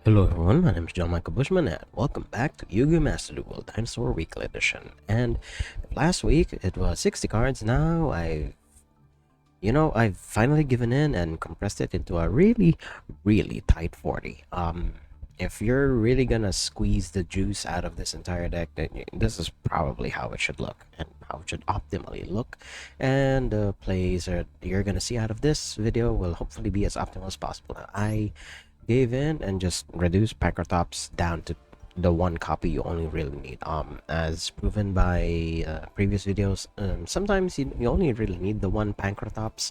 Hello everyone, my name is John Michael Bushman and welcome back to YuGiOh Master Duel Dinosaur Weekly Edition. And last week it was 60 cards. Now I've finally given in and compressed it into a really tight 40. If you're really gonna squeeze the juice out of this entire deck, then this is probably how it should look and how it should optimally look. And the plays that you're gonna see out of this video will hopefully be as optimal as possible. I gave in and just reduced Pancratops down to the one copy you only really need. As proven by previous videos, sometimes you only really need the one Pancratops.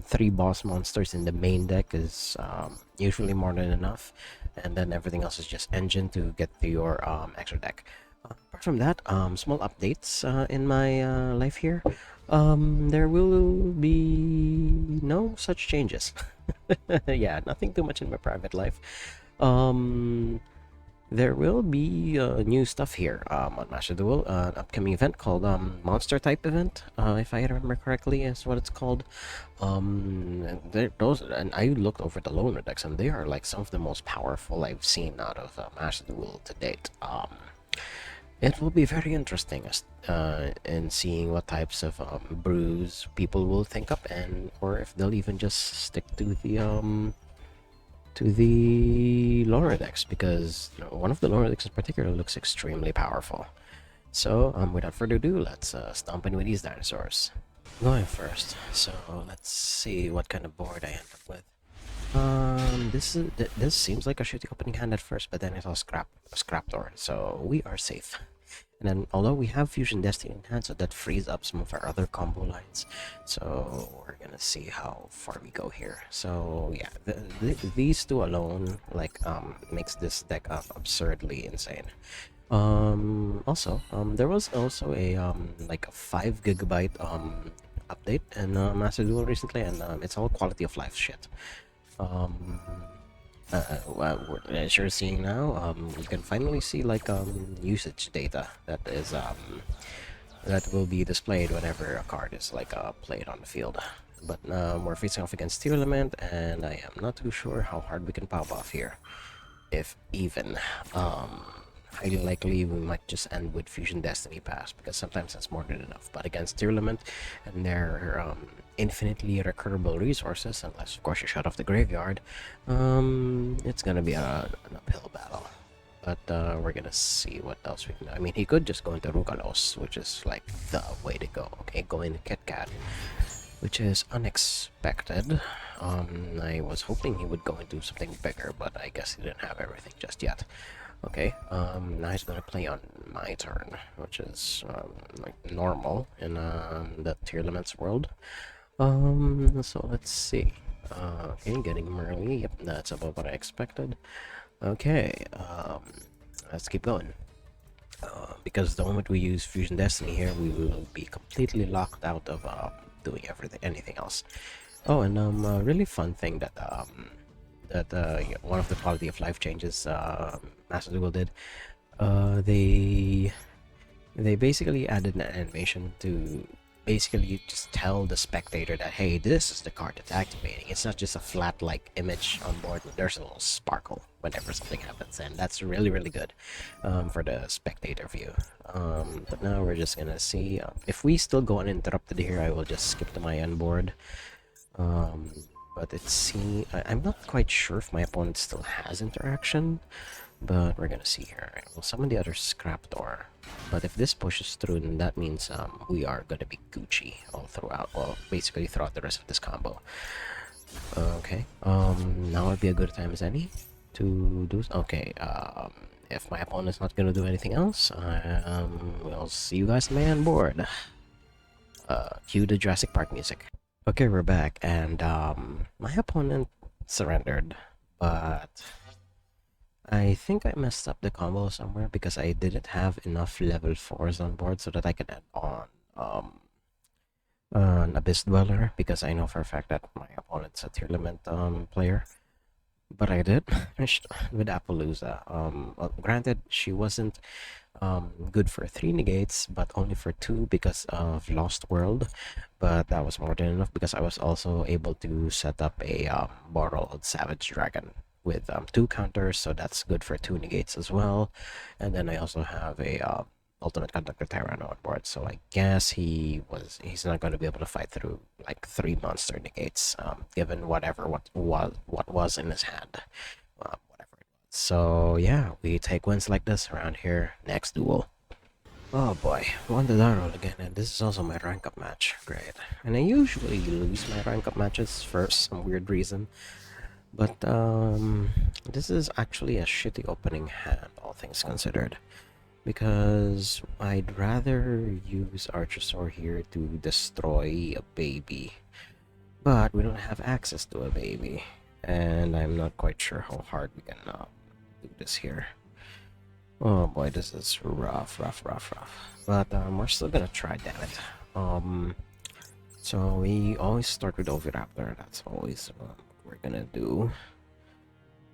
Three boss monsters in the main deck is usually more than enough, and then everything else is just engine to get to your extra deck. Apart from that, small updates in my life here. There will be no such changes. Yeah, nothing too much in my private life. Um, there will be new stuff here on Master Duel, an upcoming event called Monster Type Event, if I remember correctly, is what it's called. Those, and I looked over the loner decks, and they are like some of the most powerful I've seen out of Master Duel to date. It will be very interesting in seeing what types of brews people will think up, and or if they'll even just stick to the Laura decks, because one of the Laura decks in particular looks extremely powerful. So without further ado, let's stomp in with these dinosaurs. Going first, so let's see what kind of board I end up with. This seems like a shitty opening hand at first, but then I saw scrap door, so we are safe. And then, although we have Fusion Destiny in hand, so that frees up some of our other combo lines. So we're gonna see how far we go here. So yeah, these two alone makes this deck absurdly insane. There was also a like a 5 GB update in Master Duel recently, and it's all quality of life shit. Um, as you're seeing now, you can finally see like usage data that will be displayed whenever a card is like played on the field. But we're facing off against Steel Element, and I am not too sure how hard we can pop off here, if even. Highly likely we might just end with Fusion Destiny Pass, because sometimes that's more than enough. But against Steel Element and their infinitely recurable resources, unless of course you shut off the graveyard, it's gonna be an uphill battle. But we're gonna see what else we can do. I mean, he could just go into Rugalos, which is like the way to go. Okay, go into Kit Kat, which is unexpected. I was hoping he would go into something bigger, but I guess he didn't have everything just yet. Okay, now he's gonna play on my turn, which is like normal in the Tier Elements world. So let's see. Okay, getting him early. Yep, that's about what I expected. Okay, let's keep going. Because the moment we use Fusion Destiny here, we will be completely locked out of doing anything else. Oh, and a really fun thing that one of the quality of life changes Master Duel did, they basically added an animation to basically just tell the spectator that, hey, this is the card that's activating. It's not just a flat like image on board, but there's a little sparkle whenever something happens, and that's really good for the spectator view. But now we're just gonna see if we still go uninterrupted here. I will just skip to my end board. But I'm not quite sure if my opponent still has interaction, but we're gonna see here. We'll summon the other scrap door, but if this pushes through, then that means we are gonna be Gucci all throughout. Well, basically throughout the rest of this combo. Okay. Now would be a good time as any to do. Okay. If my opponent's not gonna do anything else, we'll see you guys on my end board. Cue the Jurassic Park music. Okay, we're back, and my opponent surrendered, but I think I messed up the combo somewhere because I didn't have enough level 4s on board so that I could add on an Abyss Dweller, because I know for a fact that my opponent's a Tier Element player. But I did finished with Appaloosa. Well, granted, she wasn't good for 3 negates, but only for 2 because of Lost World. But that was more than enough because I was also able to set up a Borrowed Savage Dragon. with two counters, so that's good for two negates as well. And then I also have a ultimate conductor Tyranno on board, so I guess he's not going to be able to fight through like three monster negates, given what was in his hand, whatever it was. So yeah, we take wins like this around here. Next duel. Oh boy, won the Dino again, and this is also my rank up match. Great. And I usually lose my rank up matches for some weird reason. But this is actually a shitty opening hand, all things considered. Because I'd rather use Archosaur here to destroy a baby. But we don't have access to a baby. And I'm not quite sure how hard we can do this here. Oh boy, this is rough. But we're still gonna try, damn it. So we always start with Oviraptor. That's always what we're gonna do.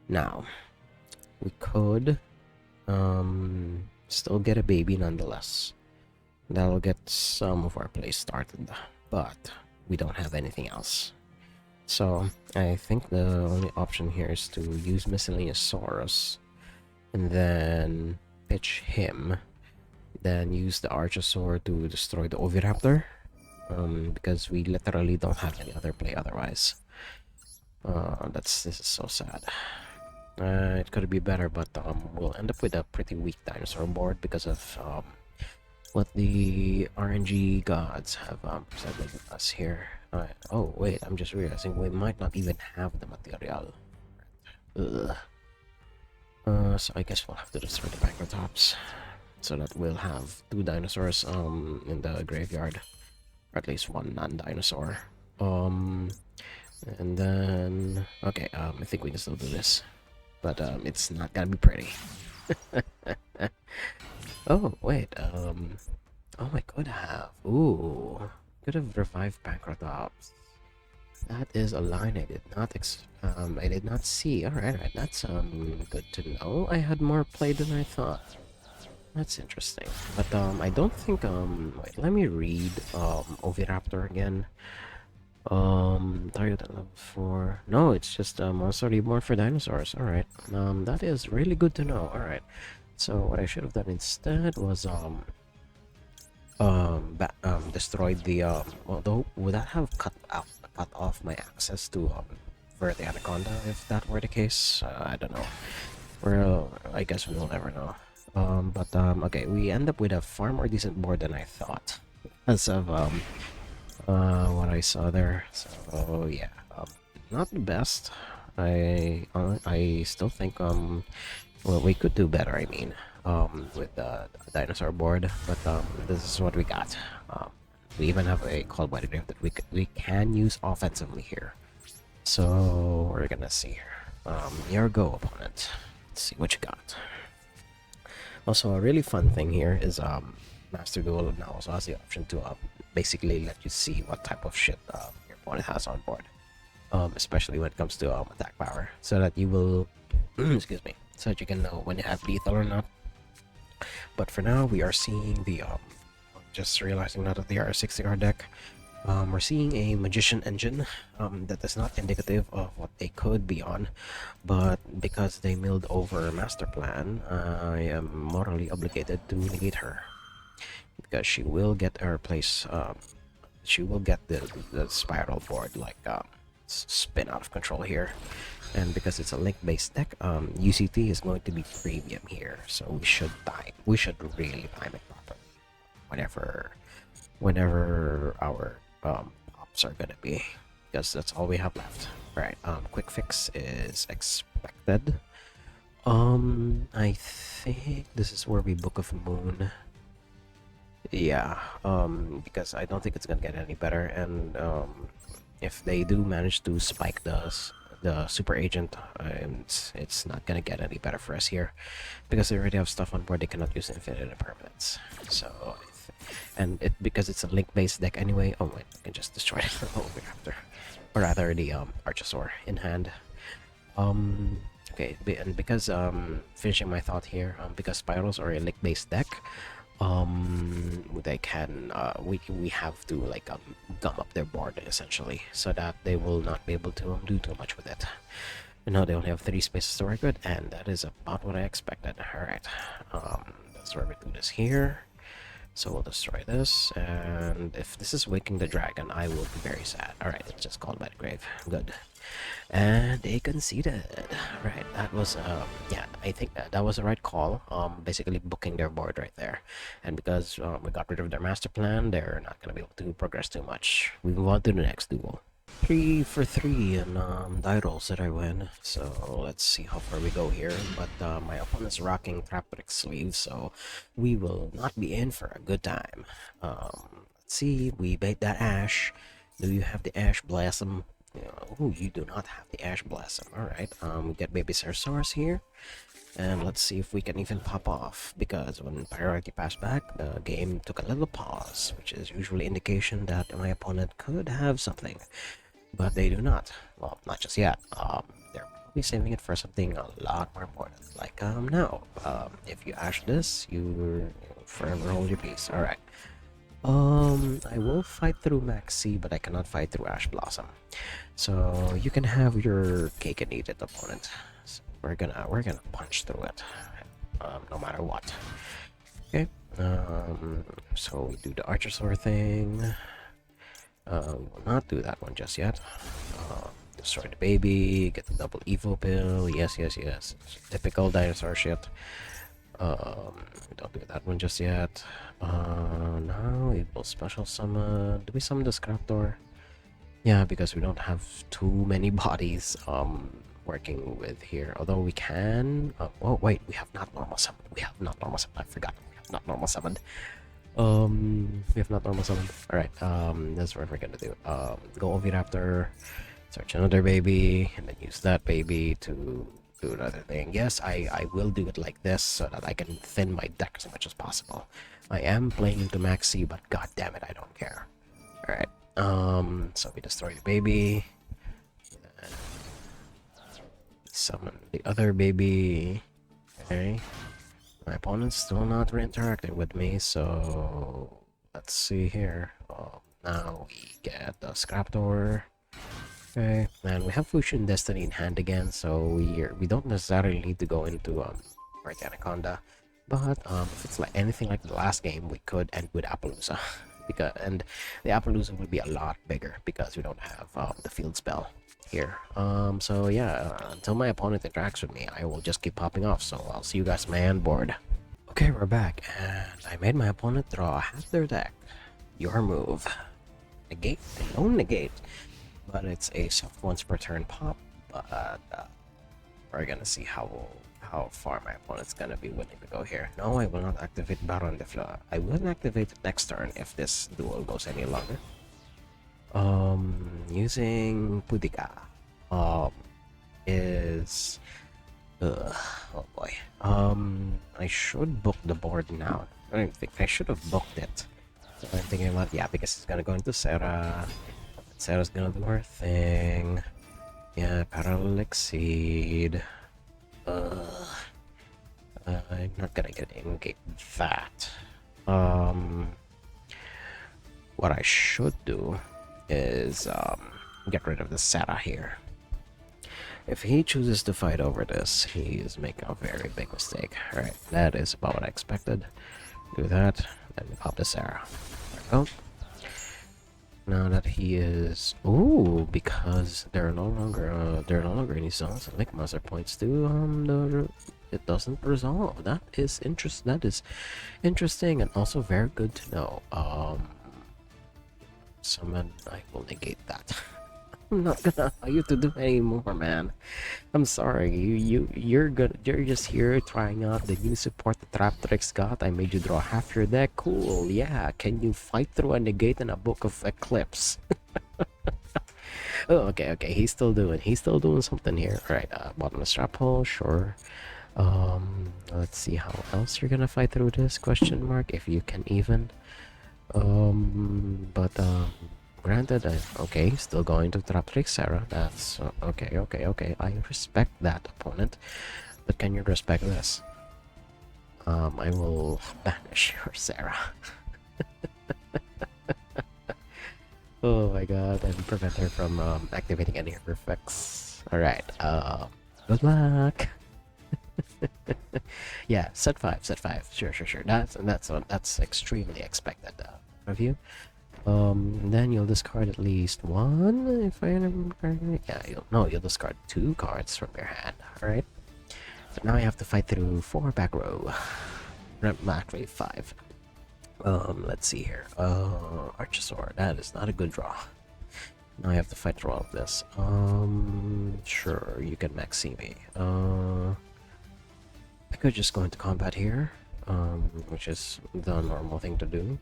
Now, we could still get a baby nonetheless. That'll get some of our plays started, but we don't have anything else. So I think the only option here is to use Miscellaneous Saurus and then pitch him, then use the Archosaur to destroy the Oviraptor, because we literally don't have any other play otherwise. This is so sad. It could be better, but we'll end up with a pretty weak dinosaur board because of what the RNG gods have presented with us here. Oh wait, I'm just realizing we might not even have the material. Ugh. So I guess we'll have to destroy the Bacrotops, so that we'll have two dinosaurs in the graveyard, or at least one non-dinosaur. And then okay, I think we can still do this, but it's not gonna be pretty. Oh wait, oh I could have. Ooh, could have revived Bacrotops. That is a line I did not see. Alright, that's good to know. I had more play than I thought. That's interesting. But I don't think wait, let me read Oviraptor again. Target at level 4. No, it's just monster reborn for dinosaurs. Alright. That is really good to know. Alright. So what I should have done instead was destroyed the although would that have cut off my access to Verde Anaconda if that were the case? I don't know. Well, I guess we'll never know. But okay, we end up with a far more decent board than I thought, as of what I saw there. So yeah, not the best. I still think well, we could do better. I mean, with the dinosaur board, but this is what we got. We even have a Called by the Grave that we can use offensively here. So we're gonna see here. Your go, opponent. Let's see what you got. Also, a really fun thing here is Master Duel now also has the option to basically let you see what type of shit your opponent has on board, especially when it comes to attack power, so that you will excuse me, so that you can know when you have lethal or not. But for now, we are seeing the just realizing out of the R60R deck, we're seeing a Magician Engine that is not indicative of what they could be on, but because they milled over Master Plan, I am morally obligated to negate her, because she will get her place. She will get the spiral board, like spin out of control here, and because it's a link-based deck, UCT is going to be premium here, so we should really time it properly whenever our pops are gonna be, because that's all we have left. Right, quick fix is expected. I think this is where we Book of Moon. Yeah, because I don't think it's gonna get any better, and if they do manage to spike the super agent, it's not gonna get any better for us here, because they already have stuff on board. They cannot use infinite impermanence, so because it's a link-based deck anyway. Oh wait, I can just destroy it after, or rather the Archosaur in hand. Okay, and because finishing my thought here, because spirals are a link-based deck, they can we have to like gum up their board essentially, so that they will not be able to do too much with it. And now they only have 3 spaces to work with, and that is about what I expected. Alright, let's do this here. So we'll destroy this, and if this is waking the dragon, I will be very sad. Alright, it's just called by the grave. Good. And they conceded. Right, that was, yeah, I think that was the right call. Basically booking their board right there. And because we got rid of their master plan, they're not going to be able to progress too much. We move on to the next duel. 3 for 3 in die rolls that I win. So let's see how far we go here. But my opponent's rocking Traptrick sleeves, so we will not be in for a good time. Let's see, we bait that Ash. Do you have the Ash Blossom? Oh, you do not have the Ash Blossom. Alright, we get Baby Cersaurus here. And let's see if we can even pop off, because when priority passed back, the game took a little pause, which is usually indication that my opponent could have something. But they do not. Well, not just yet. They're probably saving it for something a lot more important. Like, now. If you Ash this, you forever hold your peace. Alright. I will fight through Maxi, but I cannot fight through Ash Blossom. So you can have your cake and eat it, opponent. So we're gonna punch through it, no matter what. Okay. So we do the Archer Sword thing. We will not do that one just yet. Destroy the baby, get the double Evo pill. Yes, yes, yes. Typical dinosaur shit. Don't do that one just yet. Now we will special summon. Do we summon the Scraptor? Yeah, because we don't have too many bodies working with here. Although we can. Oh wait, we have not normal summoned. We have not normal summoned. I forgot. We have not normal summoned. We have not normal summoned. Alright, that's what we're gonna do. Go Oviraptor, search another baby, and then use that baby to do another thing. Yes, I will do it like this so that I can thin my deck as much as possible. I am playing into Maxi, but god damn it, I don't care. Alright, so we destroy the baby. And summon the other baby. Okay. My opponent's still not interacting with me, so let's see here. Now we get the Scraptor. Okay, and we have Fusion Destiny in hand again, so we don't necessarily need to go into Mighty Anaconda. But if it's like anything like the last game, we could end with Appaloosa. And the Appaloosa would be a lot bigger because we don't have the field spell here. So yeah, until my opponent interacts with me, I will just keep popping off. So I'll see you guys on my end board. Okay, we're back, and I made my opponent draw half their deck. Your move. Negate? They don't negate, but it's a soft once per turn pop. But we're gonna see how far my opponent's gonna be willing to go here. No, I will not activate Baron de Fleur. I will activate it next turn if this duel goes any longer. Using Pudika is oh boy. I should book the board now. I don't think I should have booked it. So I'm thinking about, yeah, because it's gonna go into Sarah. Sarah's gonna do her thing. Yeah, Parallel Exceed. I'm not gonna get engage that. What I should do is get rid of the Sarah here. If he chooses to fight over this, he is making a very big mistake. Alright, that is about what I expected. Do that, then we pop the Sarah. There we go. Now that he is... Ooh, because there are no longer any zones and Link Master points to it doesn't resolve. That is interesting and also very good to know. Summon, I will negate that. I'm not gonna allow you to do anymore, man. I'm sorry. You're just here trying out the new support the Traptrix got. I made you draw half your deck. Cool. Yeah. Can you fight through a negate and a Book of Eclipse? Oh, okay. He's still doing something here. All right. Bottomless trap hole. Sure. Let's see how else you're gonna fight through this question mark, if you can even. Granted, okay, still going to Traptrix Sarah. That's okay. I respect that, opponent. But can you respect this? I will banish your Sarah. Oh my god, and prevent her from activating any of her effects. All right. Good luck. Yeah, set five, set five. Sure, sure, sure. That's extremely expected of you. Then you'll discard at least one, if I remember correctly. Yeah, you'll discard two cards from your hand. All right. So now you have to fight through four back row. Actually, five. Let's see here. Archosaur. That is not a good draw. Now I have to fight through all of this. Sure, you can maxi me. I could just go into combat here, which is the normal thing to do.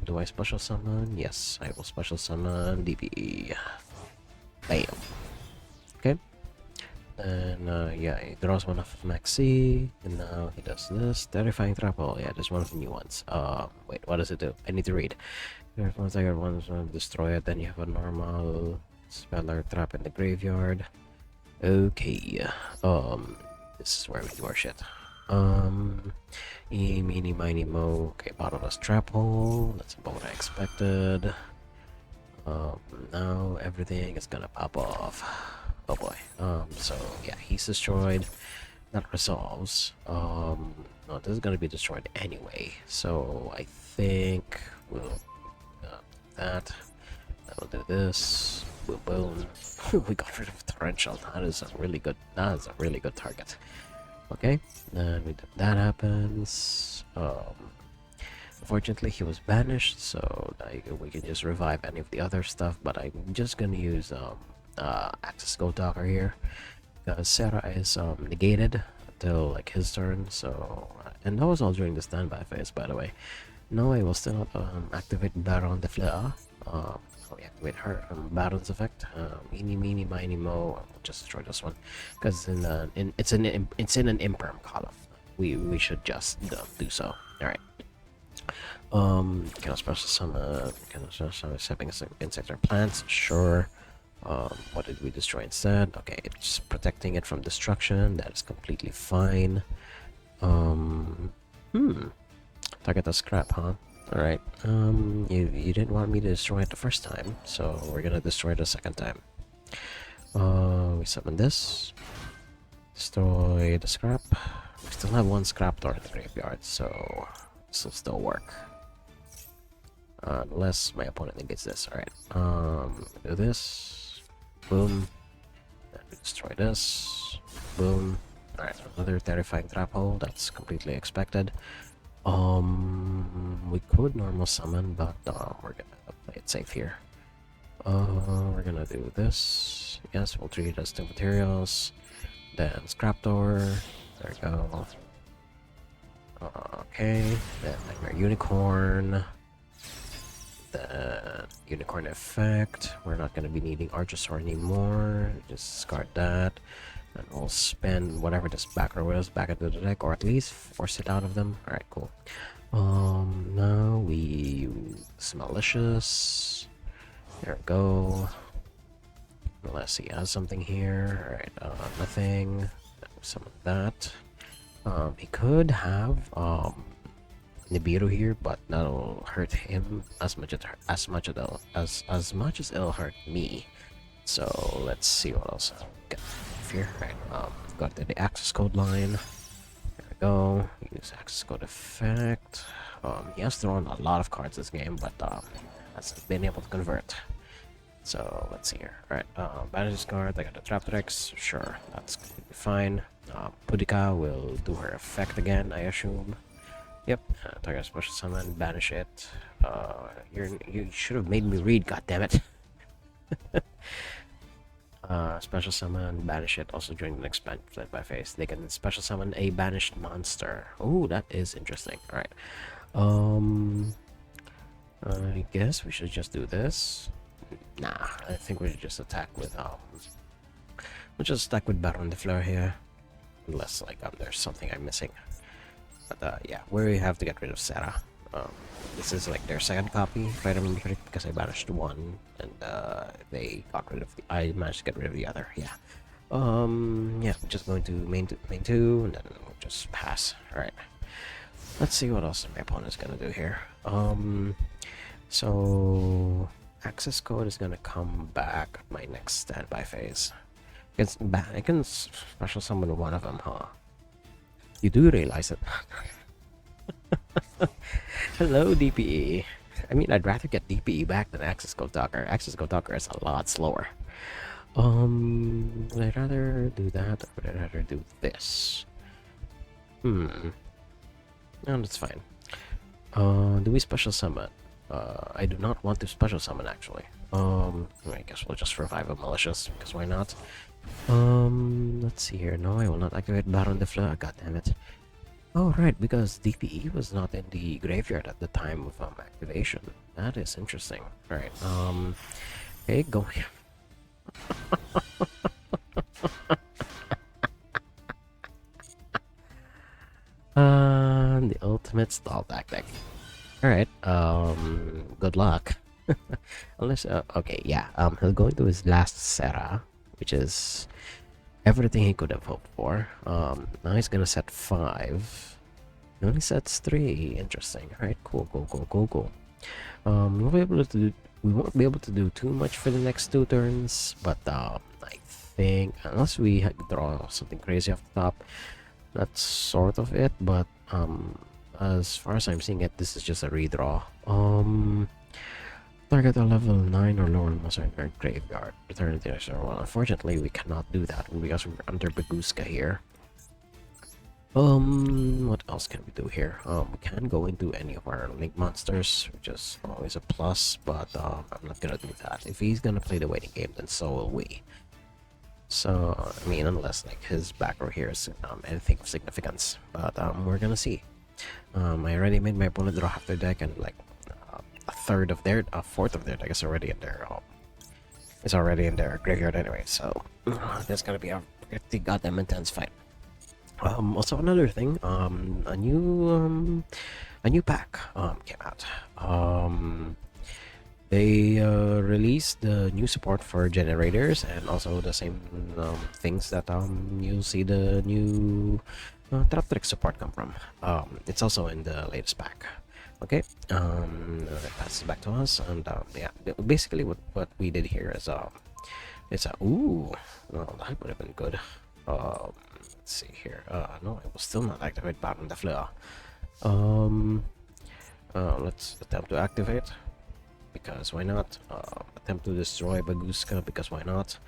Do I special summon? Yes, I will special summon DP. Bam. Okay. And yeah, he draws one off of Maxi, and now he does this. Terrifying Trapple. Yeah, there's one of the new ones. Wait, what does it do? I need to read. If once I got one, destroy it, then you have a normal speller trap in the graveyard. Okay. This is where we do our shit. Meeny, miny, mo. Okay, bottomless trap hole. That's about what I expected. Now everything is gonna pop off. Oh boy. So yeah, he's destroyed. That resolves. No, this is gonna be destroyed anyway. So I think we'll that. We'll do this. Boom, boom. We got rid of torrential. That is a really good. That is a really good target. Okay, then that happens. Unfortunately, he was banished, so we can just revive any of the other stuff. But I'm just gonna use Access Go Docker here because Sarah is negated until like his turn. So and that was all during the standby phase, by the way. No, I will still activate Baron de Fleur. We activate her Baron's effect. Meeny, meeny, miny, mo. I'll just destroy this one because it's in an imperm column. We should just do so. All right. Can I special summon? Can I special summon stepping insects or plants? Sure. What did we destroy instead? Okay, it's protecting it from destruction. That is completely fine. Target the scrap, huh? Alright. You didn't want me to destroy it the first time, so we're gonna destroy it the second time. We summon this. Destroy the scrap. We still have one scrap door in the graveyard, so this will still work. Unless my opponent negates this. Alright. Do this. Boom. Then we destroy this. Boom. Alright, another terrifying trap hole. That's completely expected. We could normal summon, but we're gonna play it safe here. We're gonna do this. Yes, we'll treat it as two materials. Then scrap door. There we go. Okay. Then Nightmare Unicorn. Then Unicorn effect. We're not gonna be needing Archosaur anymore. Just discard that. And we'll spend whatever this back row is back into the deck, or at least force it out of them. Alright, cool. Now we use Malicious. There we go. Unless he has something here. Alright, nothing. Some of that. He could have Nibiru here, but that'll hurt him as much as it'll hurt me. So let's see what else I get here. Right, got the access code line. There we go. Use access code effect. He has thrown a lot of cards this game, but hasn't been able to convert. So let's see here. Alright, banish card. I got the Trap Tricks. Sure, that's completely fine. Pudika will do her effect again, I assume. Yep, target special summon, banish it. You should have made me read, goddammit. Special summon, banish it. Also during the next flip by phase, they can special summon a banished monster. Oh, that is interesting. All right. I guess we should just do this. Nah, I think we should just attack with we'll just attack with Baron de Fleur here, unless like there's something I'm missing. But yeah, we have to get rid of Sarah. This is like their second copy, if I remember correctly, because I banished one and they got rid of I managed to get rid of the other. Yeah. Yeah, we're just going to main two, and then we'll just pass. All right. Let's see what else my opponent's gonna do here. So access code is gonna come back my next standby phase. I can special summon one of them, huh? You do realize it. Hello, DPE. I mean, I'd rather get DPE back than Access Go Talker. Access Go Talker is a lot slower. Would I rather do that or would I rather do this? No, that's fine. Do we special summon? I do not want to special summon actually. I guess we'll just revive a malicious because why not? Let's see here. No, I will not activate Baron de Fleur. God damn it. Oh, right, because DPE was not in the graveyard at the time of activation. That is interesting. Alright, okay, go. The ultimate stall tactic. Alright, good luck. Unless, okay, yeah, he'll go into his last Serra, which is everything he could have hoped for. Now he's gonna set 5. He only sets 3. Interesting. Alright, cool. We won't be able to do too much for the next 2 turns, but I think unless we draw something crazy off the top, that's sort of it. But as far as I'm seeing it, this is just a redraw. Target a level 9 or lower monster in our graveyard. Return to the extra. Well, unfortunately, we cannot do that because we're under Baguska here. What else can we do here? We can go into any of our link monsters, which is always a plus, but I'm not gonna do that. If he's gonna play the waiting game, then so will we. So, I mean, unless like his back row here is anything of significance, but we're gonna see. I already made my opponent draw half their deck, and like a fourth of their deck is already in their graveyard anyway. So that's gonna be a pretty goddamn intense fight. Also another thing, a new pack came out. They released the new support for generators and also the same things that you'll see the new trap trick support come from. It's also in the latest pack. Okay, it passes back to us, and yeah, basically what we did here is it's a ooh, well, that would have been good. Let's see here. No, it will still not activate Baron de Fleur. Let's attempt to activate, because why not? Attempt to destroy Baguska, because why not?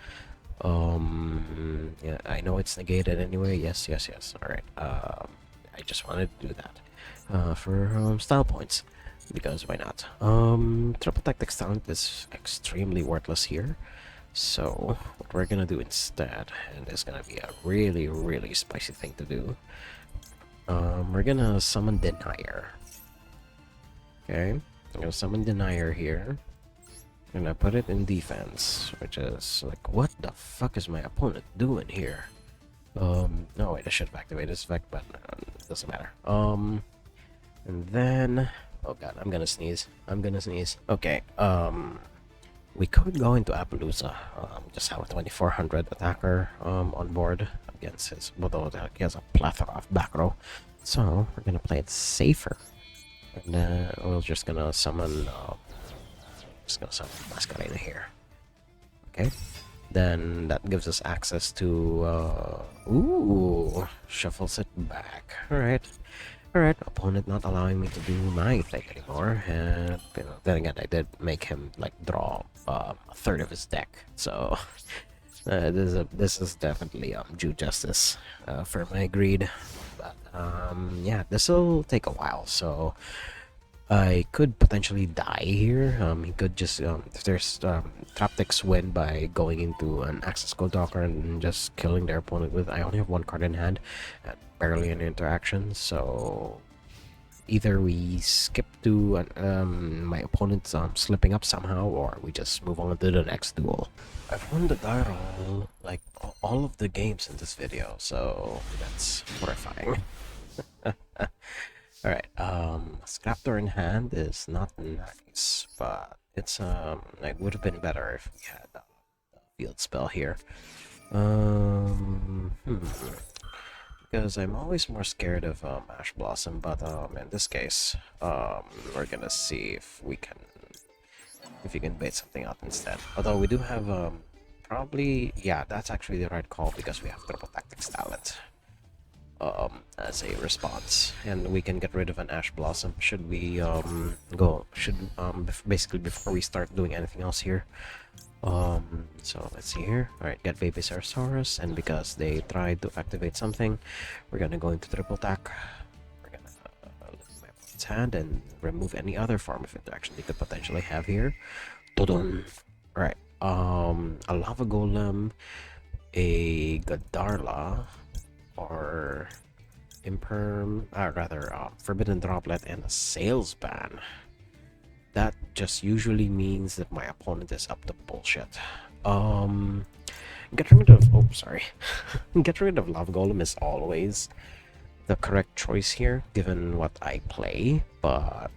Yeah, I know it's negated anyway. Yes. Alright. I just wanted to do that. For style points, because why not? Triple Tactics talent is extremely worthless here. So what we're gonna do instead, and it's gonna be a really spicy thing to do, we're gonna summon Denier. Okay, I'm gonna summon Denier here. I'm gonna put it in defense, which is like, what the fuck is my opponent doing here? No, wait, I should have activated this effect, but it doesn't matter. And then, oh god, I'm gonna sneeze. Okay, we could go into Appaloosa. Just have a 2400 attacker on board against his, although he has a plethora of back row. So we're gonna play it safer, and we're just gonna summon Masquerade here. Okay, then that gives us access to ooh, shuffles it back. Alright, opponent not allowing me to do my thing anymore, and you know, then again, I did make him like draw a third of his deck, so this is definitely due justice for my greed. But yeah, this will take a while, so I could potentially die here. He could just if there's Traptics win by going into an Access Gold Talker and just killing their opponent with. I only have 1 card in hand, and barely any interaction. So either we skip to my opponent's slipping up somehow, or we just move on to the next duel. I've won the die roll like all of the games in this video, so that's horrifying. Alright, Scraptor in hand is not nice, but it's it would have been better if we had a field spell here. Because I'm always more scared of Ash Blossom, but in this case, we're gonna see if we can bait something out instead. Although we do have probably, yeah, that's actually the right call because we have triple tactics talent as a response, and we can get rid of an ash blossom should we basically before we start doing anything else here. So let's see here. All right, get baby Ceratosaurus, and because they tried to activate something, we're gonna go into triple attack. We're gonna look at my opponent's hand and remove any other form of interaction they could potentially have here. Dodon. All right, a lava golem, a Gadarla, or imperm, rather, forbidden droplet, and a sales ban. That just usually means that my opponent is up to bullshit. Um, get rid of. Oh, sorry. Get rid of Lava Golem is always the correct choice here, given what I play. But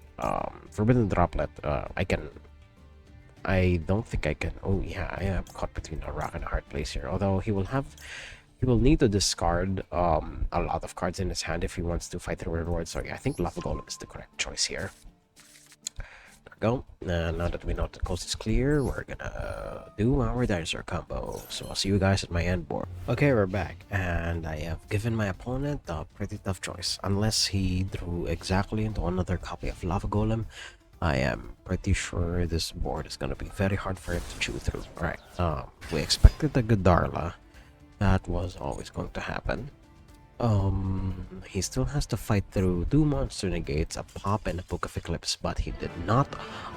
Forbidden Droplet, I don't think I can. Oh yeah, I am caught between a rock and a hard place here. Although he will need to discard a lot of cards in his hand if he wants to fight the reward. So yeah, I think Lava Golem is the correct choice here. Go. Now that we know the coast is clear, we're gonna do our dinosaur combo. So I'll see you guys at my end board. Okay, we're back, and I have given my opponent a pretty tough choice. Unless he drew exactly into another copy of Lava Golem, I am pretty sure this board is gonna be very hard for him to chew through. Alright, we expected the Gadarla. That was always going to happen. He still has to fight through 2 monster negates, a pop, and a book of eclipse, but he did not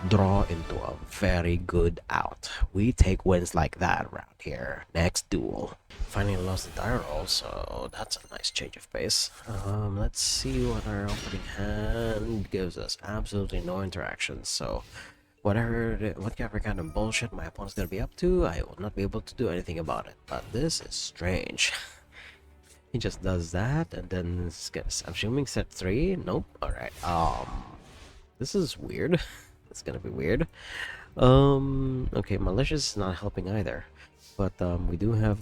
draw into a very good out. We take wins like that around here. Next duel. Finally lost the die roll, so that's a nice change of pace. Let's see what our opening hand gives us. Absolutely no interactions, so whatever kind of bullshit my opponent's gonna be up to, I will not be able to do anything about it. But this is strange. He just does that, and then I'm assuming set 3. Nope. All right. This is weird. It's gonna be weird. Okay, malicious is not helping either, but we do have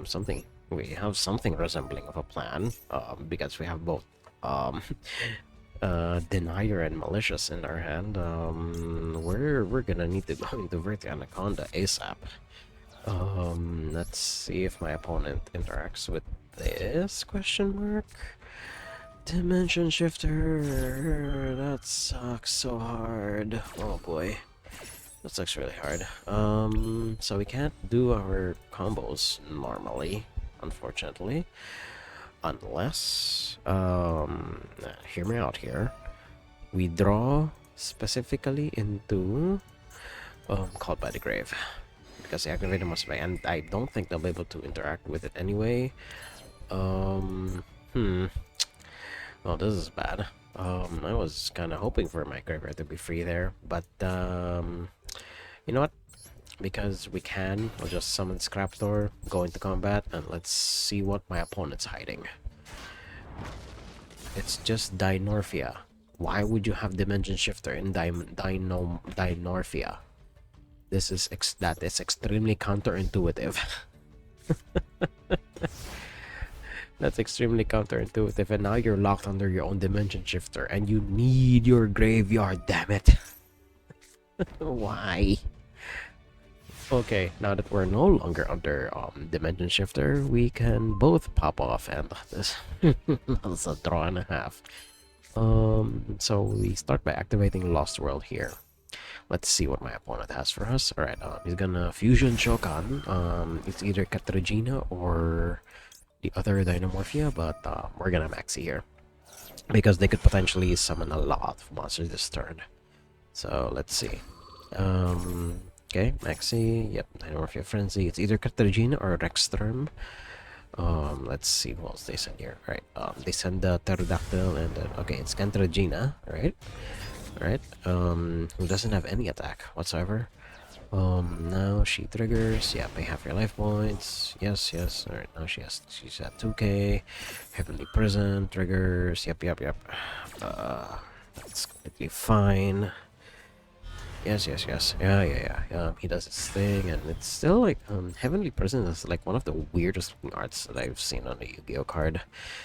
something. We have something resembling of a plan. Because we have both denier and malicious in our hand. We're gonna need to go into Vert Anaconda ASAP. Let's see if my opponent interacts with this question mark. Dimension shifter. That sucks so hard. Oh boy, that sucks really hard. So we can't do our combos normally, unfortunately, unless hear me out here. We draw specifically into Called by the Grave, because the activator must be, and I don't think they'll be able to interact with it anyway. Well, this is bad. I was kind of hoping for my graveyard to be free there, but you know what? Because we can, we'll just summon Scrapdoor, go into combat, and let's see what my opponent's hiding. It's just Dinorphia. Why would you have Dimension Shifter in Dinorphia? This is that is extremely counterintuitive. That's extremely counterintuitive, and now you're locked under your own Dimension Shifter, and you need your graveyard, damn it. Why? Okay, now that we're no longer under Dimension Shifter, we can both pop off, and this that's a draw and a half. So we start by activating Lost World here. Let's see what my opponent has for us. Alright, he's gonna Fusion Shokan. It's either Katarina or the other Dinomorphia, but we're gonna Maxi here, because they could potentially summon a lot of monsters this turn. So let's see. Okay, Maxi, yep, Dinomorphia Frenzy. It's either Katarina or Rexterm. Let's see what else they send here. Alright, they send the Pterodactyl, and okay, it's Cantragina, right? Alright, who doesn't have any attack whatsoever. Now she triggers. Yeah, pay half your life points. Yes. Alright, now she's at 2k. Heavenly Prison triggers. Yep. That's completely fine. Yes. Yeah. He does his thing, and it's still like Heavenly Prison is like one of the weirdest arts that I've seen on a Yu-Gi-Oh card,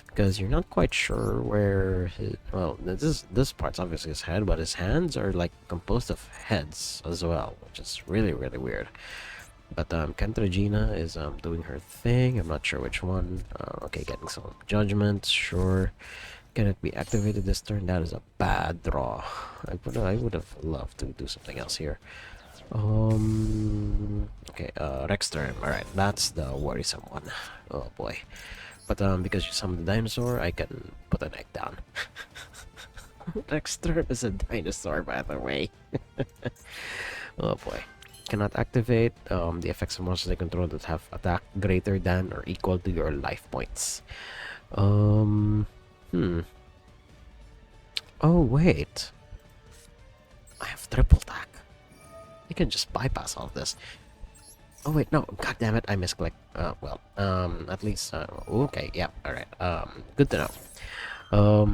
because you're not quite sure where his, well, this part's obviously his head, but his hands are like composed of heads as well, which is really weird. But Kentragina is doing her thing. I'm not sure which one. Okay, getting some judgment. Sure. Can it be activated this turn? That is a bad draw. I would have loved to do something else here. Okay, Rex turn. Alright, that's the worrisome one. Oh boy. But because you summoned the dinosaur, I can put an egg down. Rex turn is a dinosaur, by the way. Oh boy. Cannot activate the effects of monsters they control that have attack greater than or equal to your life points. Hmm. Oh wait. I have triple attack. I can just bypass all of this. Oh wait, no, god damn it, I misclicked. Well, at least, okay, yeah, alright, good to know.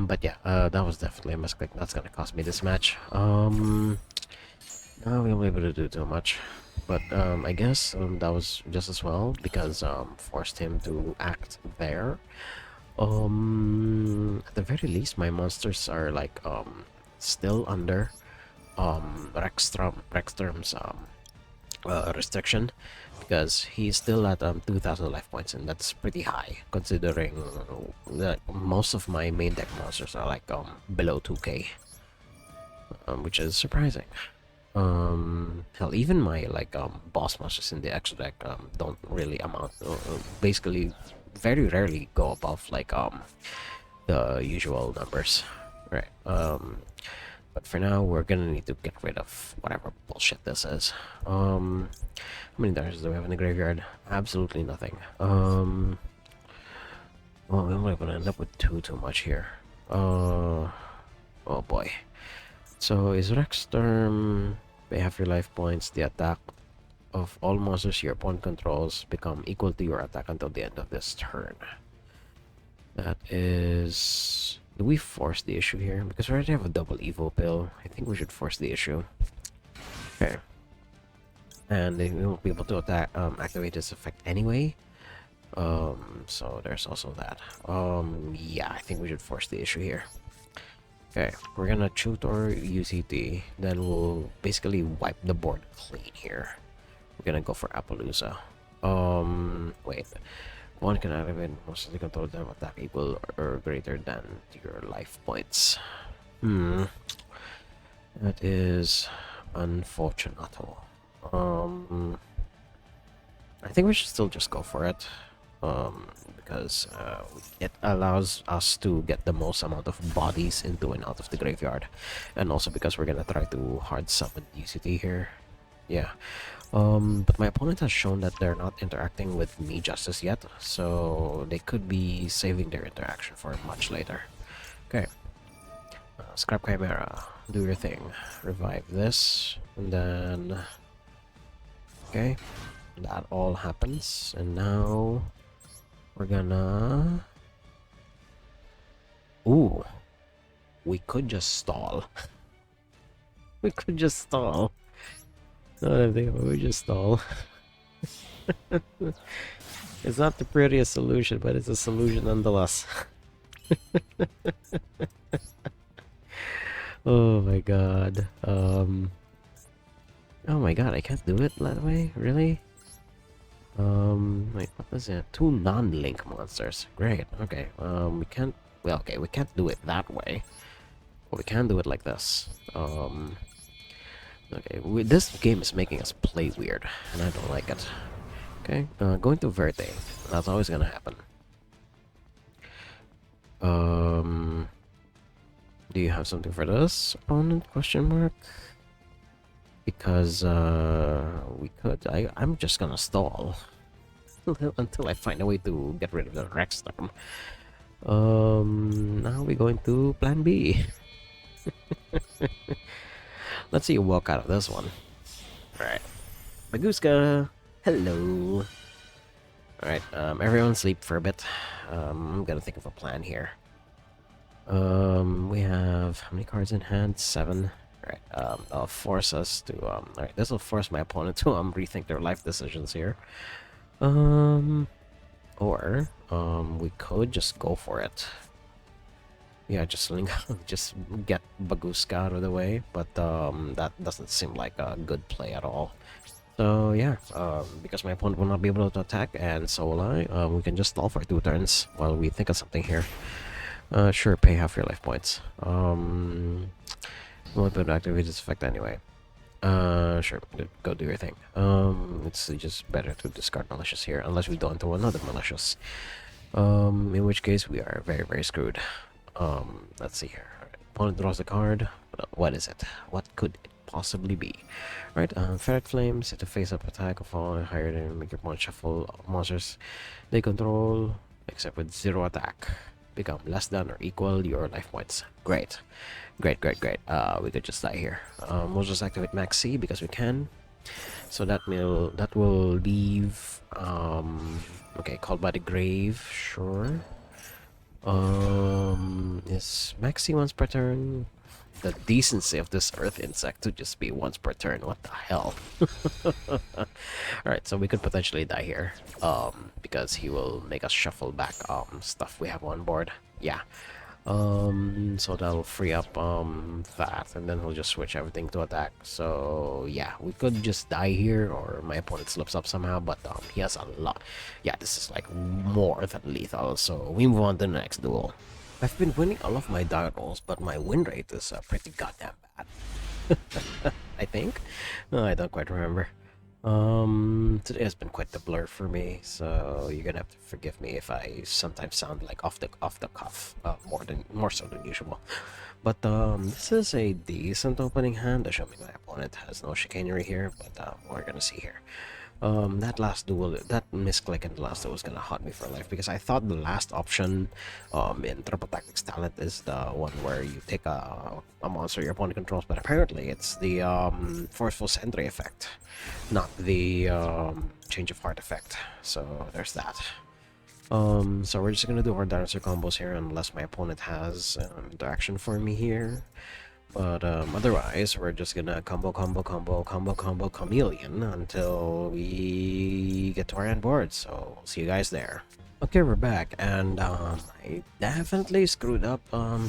But yeah, that was definitely a misclick. That's gonna cost me this match. No, we won't be able to do too much. But, I guess, that was just as well, because, forced him to act there. At the very least, my monsters are, like, still under, Rexterm's, restriction, because he's still at 2,000 life points, and that's pretty high considering that most of my main deck monsters are like below 2k, which is surprising. Hell, even my like boss monsters in the extra deck don't really amount, basically very rarely go above like the usual numbers, right? But for now, we're gonna need to get rid of whatever bullshit this is. How many dinosaurs do we have in the graveyard? Absolutely nothing. Well, we might gonna end up with too much here. Oh boy. So is Rexterm pay half your life points? The attack of all monsters your opponent controls become equal to your attack until the end of this turn. That is... Do we force the issue here? Because we already have a double Evo pill. I think we should force the issue. Okay. And they won't be able to attack, activate this effect anyway. So there's also that. Yeah, I think we should force the issue here. Okay, we're gonna tutor UCT, then we'll basically wipe the board clean here. We're gonna go for Appaloosa. Wait. One can activate most of the control them attack equal or greater than your life points. That is unfortunate. I think we should still just go for it. Because it allows us to get the most amount of bodies into and out of the graveyard. And also because we're gonna try to hard summon UCT here. Yeah. But my opponent has shown that they're not interacting with me just as yet, so they could be saving their interaction for much later. Okay. Scrap Chimera, do your thing. Revive this, and then... Okay. That all happens, and now... We're gonna... Ooh. We could just stall. We could just stall. Not a thing, but we just stall. It's not the prettiest solution, but it's a solution nonetheless. Oh my god. Oh my god, I can't do it that way? Really? Wait, what was it? Two non-link monsters. Great, okay. We can't... Well, okay, we can't do it that way. But we can do it like this. Okay, this game is making us play weird, and I don't like it. Okay, going to Verte. That's always gonna happen. Do you have something for this, opponent? Question mark. Because we could. I'm just gonna stall until I find a way to get rid of the Rexterm. Now we're going to Plan B. Let's see you walk out of this one. Alright. Baguska! Hello! Alright, everyone sleep for a bit. I'm gonna think of a plan here. We have... How many cards in hand? 7. Alright, I'll force us to... Alright, this will force my opponent to rethink their life decisions here. Or... we could just go for it. Yeah, just just get Baguska out of the way, but that doesn't seem like a good play at all. So yeah, because my opponent will not be able to attack, and so will I, we can just stall for 2 turns while we think of something here. Sure, pay half your life points. Won't be able to activate this effect anyway. Sure, go do your thing. It's just better to discard malicious here, unless we don't throw another malicious. In which case we are very, very screwed. Let's see here. All right, opponent draws a card. What is it? What could it possibly be? All right, Ferret Flames, it's a face-up attack of all higher than make your opponent shuffle monsters they control, except with 0 attack. Become less than or equal your life points. Great. Great, great, great. We could just die here. We'll just activate Max C because we can. So that will leave okay, Called by the Grave, sure. Is Max C once per turn? The decency of this earth insect to just be once per turn. What the hell? Alright, so we could potentially die here. Because he will make us shuffle back stuff we have on board. Yeah. So that'll free up that, and then he'll just switch everything to attack. So yeah, we could just die here, or my opponent slips up somehow, but he has a lot. Yeah, this is like more than lethal, so we move on to the next duel. I've been winning all of my die rolls, but my win rate is pretty goddamn bad. I think. No, I don't quite remember. Today has been quite the blur for me, so you're gonna have to forgive me if I sometimes sound like off the cuff, more so than usual. But this is a decent opening hand, assuming my opponent has no chicanery here. But we're gonna see here. That last duel, that misclick in the last duel was gonna haunt me for life, because I thought the last option in Triple Tactics Talent is the one where you take a monster your opponent controls, but apparently it's the Forceful Sentry effect, not the Change of Heart effect. So there's that. So we're just gonna do our dinosaur combos here, unless my opponent has interaction for me here. But otherwise, we're just gonna combo chameleon until we get to our end board. So we'll see you guys there. Okay, we're back, and I definitely screwed up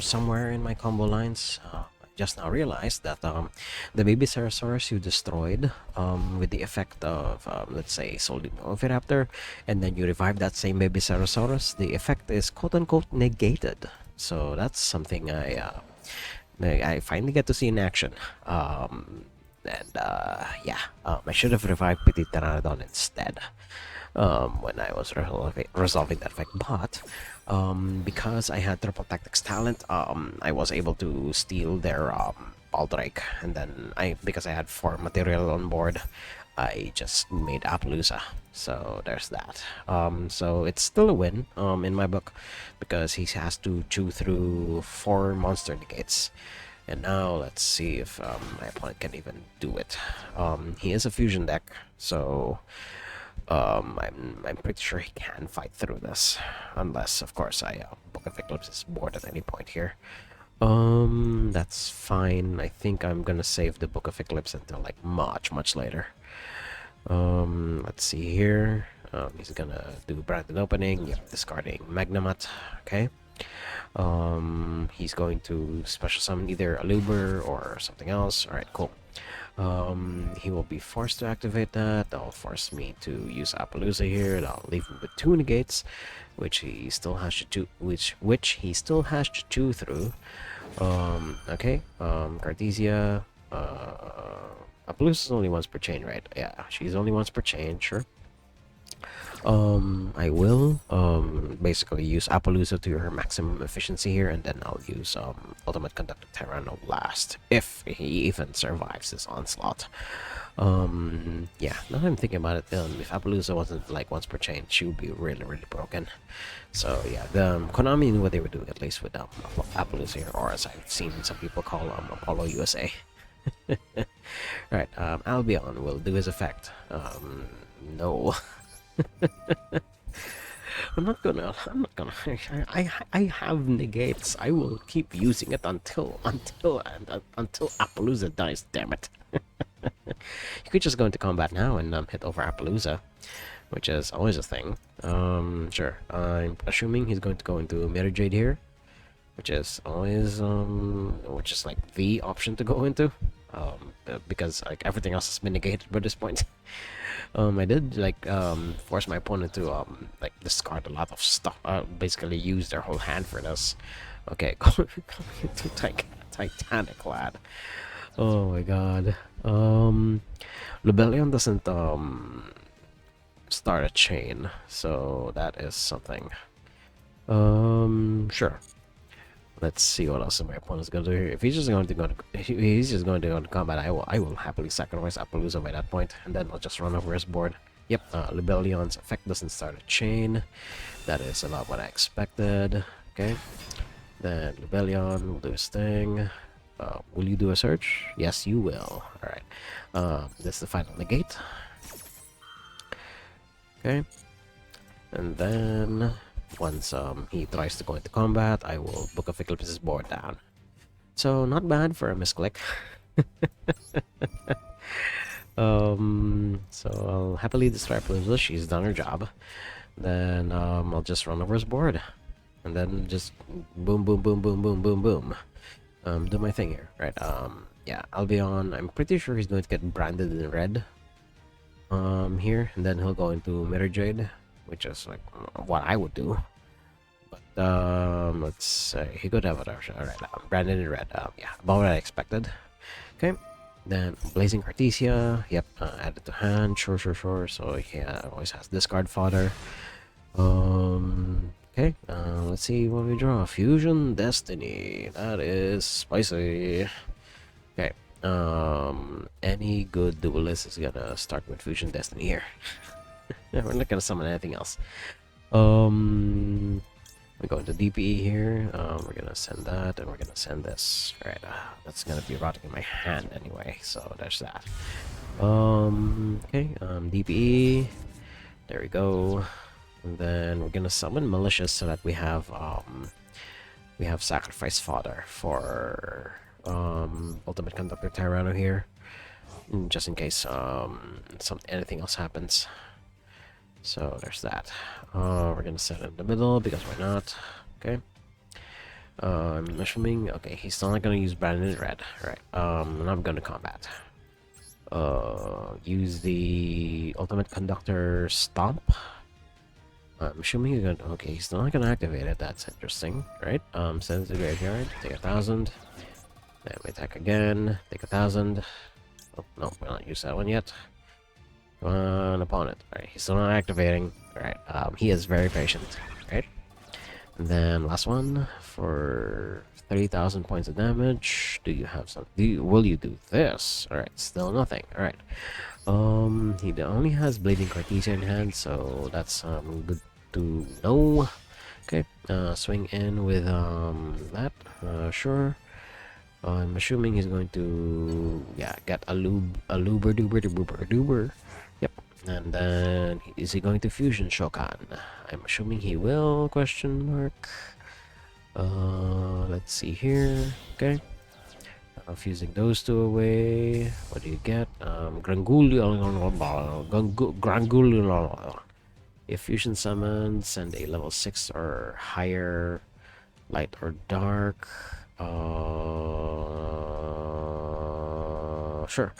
somewhere in my combo lines. I just now realized that the baby Ceratosaurus you destroyed with the effect of, let's say, Soldino Oviraptor, and then you revive that same baby Ceratosaurus, the effect is quote-unquote negated. So that's something I finally get to see in action. Yeah, I should have revived Petit Pteranodon instead when I was resolving that effect. But because I had Triple Tactics Talent, I was able to steal their Baldrake, and then because I had 4 material on board, I just made Appaloosa. So there's that. So it's still a win in my book, because he has to chew through 4 monster negates. And now let's see if my opponent can even do it. He is a fusion deck, so I'm pretty sure he can fight through this, unless of course Book of Eclipse is bored at any point here. That's fine. I think I'm gonna save the Book of Eclipse until like much later. Let's see here. He's gonna do branded opening. Yep, discarding Magnamut. Okay. He's going to special summon either a Luber or something else. All right, cool. He will be forced to activate that. That'll force me to use Appaloosa here. That'll leave him with 2 negates, which he still has to chew through. Okay. Cartesia. Appaloosa is only once per chain, right? Yeah, she's only once per chain, sure. I will basically use Appaloosa to her maximum efficiency here, and then I'll use Ultimate Conductor Tyranno last, if he even survives this onslaught. Yeah, now that I'm thinking about it, if Appaloosa wasn't like once per chain, she would be really broken. So yeah, the Konami knew what they were doing, at least with Appaloosa here, or as I've seen some people call Apollo USA. Right, Albion will do his effect. No. I'm not gonna. I have negates. I will keep using it until Appaloosa dies. Damn it! You could just go into combat now and hit over Appaloosa, which is always a thing. Sure. I'm assuming he's going to go into Mirror Jade here, which is always which is like the option to go into. because like everything else has been negated by this point. I did like force my opponent to like discard a lot of stuff. Basically use their whole hand for this. Okay, going to Titanic lad. Oh my god. Rebellion doesn't start a chain, so that is something. Sure. Let's see what else my opponent's gonna do here. If he's just going to he's just going to go into combat, I will happily sacrifice Appaloosa by that point, and then I'll just run over his board. Yep, Rebellion's effect doesn't start a chain. That is about what I expected. Okay, then Rebellion will do his thing. Will you do a search? Yes, you will. All right. This is the final negate. Okay, and then once he tries to go into combat, I will book of Eclipse's board down. So not bad for a misclick. So I'll happily destroy Appaloosa. She's done her job. Then I'll just run over his board, and then just boom, boom, boom, boom, boom, boom, boom. Do my thing here, right? Yeah, Albion. I'm pretty sure he's going to get branded in red. Here, and then he'll go into Mirror Jade, which is like what I would do. But let's say he could have whatever. All right, branded in red. Yeah, about what I expected. Okay, then Blazing Cartesia. Yep, added to hand. Sure. So yeah, always has discard fodder. Okay, let's see what we draw. Fusion Destiny. That is spicy. Okay. Any good duelist is gonna start with Fusion Destiny here. Yeah, we're not gonna summon anything else. We go into DPE here. We're gonna send that, and we're gonna send this. All right, that's gonna be rotting in my hand anyway, so there's that. Okay, DPE. There we go. And then we're gonna summon Malicious so that we have sacrifice fodder for Ultimate Conductor Tyranno here, just in case anything else happens. So there's that. We're gonna set it in the middle because why not? Okay. I'm assuming. Okay, he's still not gonna use Branded Red. Right. And I'm gonna combat. Use the Ultimate Conductor Stomp. I'm assuming you're gonna. Okay, he's still not gonna activate it. That's interesting, right? Send it to the graveyard. Take 1,000. Then we attack again. Take 1,000. Oh no, we'll not use that one yet. One opponent. Alright, he's still not activating. Alright, he is very patient. Right? And then last one for 30,000 points of damage. Do you have some? Will you do this? Alright, still nothing. Alright. He only has Bleeding Cartesia in hand, so that's good to know. Okay, swing in with that. Sure. I'm assuming he's going to get a loober doober. Yep. And then is he going to fusion Shokan? I'm assuming he will, question mark. Let's see here. Okay. Fusing those two away. What do you get? Grangulio. If fusion summons, send a level 6 or higher, light or dark. Sure.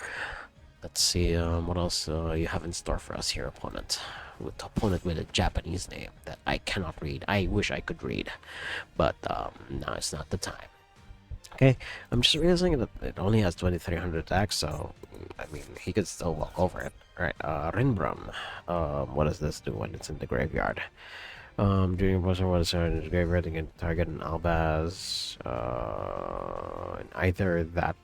Let's see what else you have in store for us here, opponent. Opponent with a Japanese name that I cannot read. I wish I could read, but now it's not the time. Okay, I'm just realizing that it only has 2,300 attacks, so I mean he could still walk over it. All right, Rinbrum. What does this do when it's in the graveyard? During person what is in the graveyard, you can target an Albaz, and either that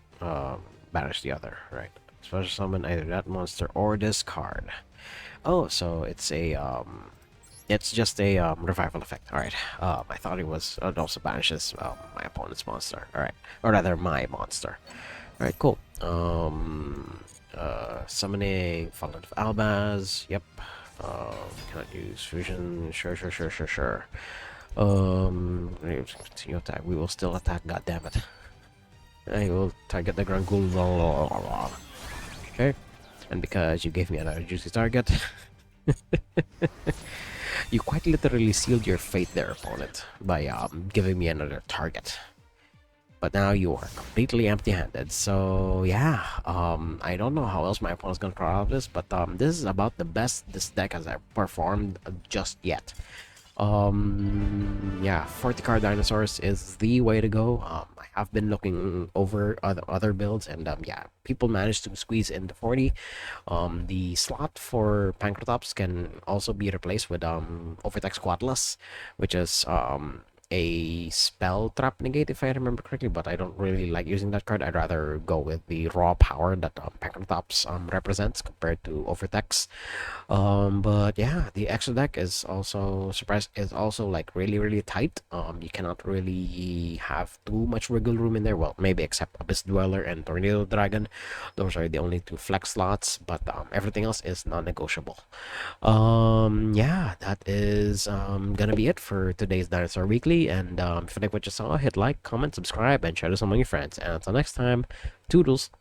banish the other. Right. Special summon either that monster or this card. Oh, so it's just a revival effect. All right. I thought it was it also banishes my opponent's monster. All right, or rather my monster. All right, cool. Summoning Fallen of Albaz. Yep. Cannot use fusion. Sure. Continue attack. We will still attack. God damn it! I will target the Grangul. Okay, and because you gave me another juicy target, you quite literally sealed your fate there, opponent, by giving me another target. but now you are completely empty-handed. So yeah, I don't know how else my opponent's gonna crawl out of this, but this is about the best this deck has ever performed just yet. Yeah, 40 card dinosaurs is the way to go. I have been looking over other builds, and yeah, people managed to squeeze in the 40. The slot for Pancratops can also be replaced with Overtex Quatlus, which is a spell trap negate if I remember correctly, but I don't really like using that card. I'd rather go with the raw power that Pancratops represents compared to Overtex. But yeah, the extra deck is also like really tight. You cannot really have too much wiggle room in there. Well, maybe except Abyss Dweller and Tornado Dragon. Those are the only two flex slots, but everything else is non-negotiable. Yeah, that is gonna be it for today's Dinosaur Weekly. And if you like what you saw, hit like, comment, subscribe, and share this among your friends. And until next time, toodles.